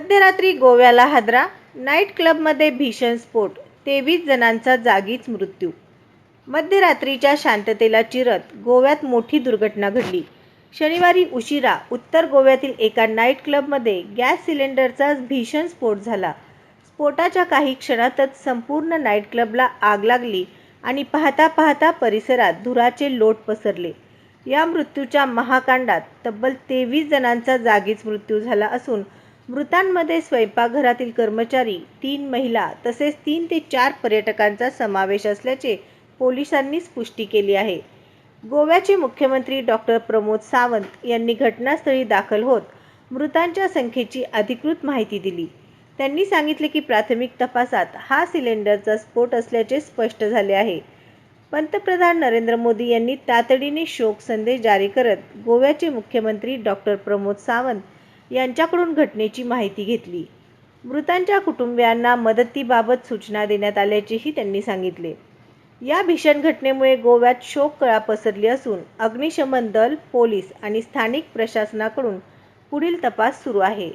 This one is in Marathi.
मध्यरात्री गोव्याला हादरा, नाईट क्लबमध्ये भीषण स्फोट, 23 जणांचा जागीच मृत्यू. मध्यरात्रीच्या शांततेला चिरत गोव्यात मोठी दुर्घटना घडली. शनिवारी उशिरा उत्तर गोव्यातील एका नाईट क्लबमध्ये गॅस सिलेंडरचा भीषण स्फोट झाला. स्फोटाच्या काही क्षणातच संपूर्ण नाईट क्लबला आग लागली आणि पाहता पाहता परिसरात धुराचे लोट पसरले. या मृत्यूच्या महाकांडात तब्बल 23 जणांचा जागीच मृत्यू झाला असून मृतांमध्ये स्वयंपाकघरातील कर्मचारी, 3 महिला तसेच 3 ते 4 पर्यटकांचा समावेश असल्याचे पोलिसांनी पुष्टी केली आहे. गोव्याचे मुख्यमंत्री डॉ. प्रमोद सावंत यांनी घटनास्थळी दाखल होत मृतांच्या संख्येची अधिकृत माहिती दिली. त्यांनी सांगितले की प्राथमिक तपासात हा सिलेंडरचा स्फोट असल्याचे स्पष्ट झाले आहे. पंतप्रधान नरेंद्र मोदी यांनी तातडीने शोक संदेश जारी करत गोव्याचे मुख्यमंत्री डॉ. प्रमोद सावंत यांच्याकडून घटनेची माहिती घेतली. मृतांच्या कुटुंबियांना मदतीबाबत सूचना देण्यात आल्याचेही त्यांनी सांगितले. या भीषण घटनेमुळे गोव्यात शोककळा पसरली असून अग्निशमन दल, पोलीस आणि स्थानिक प्रशासनाकडून पुढील तपास सुरू आहे.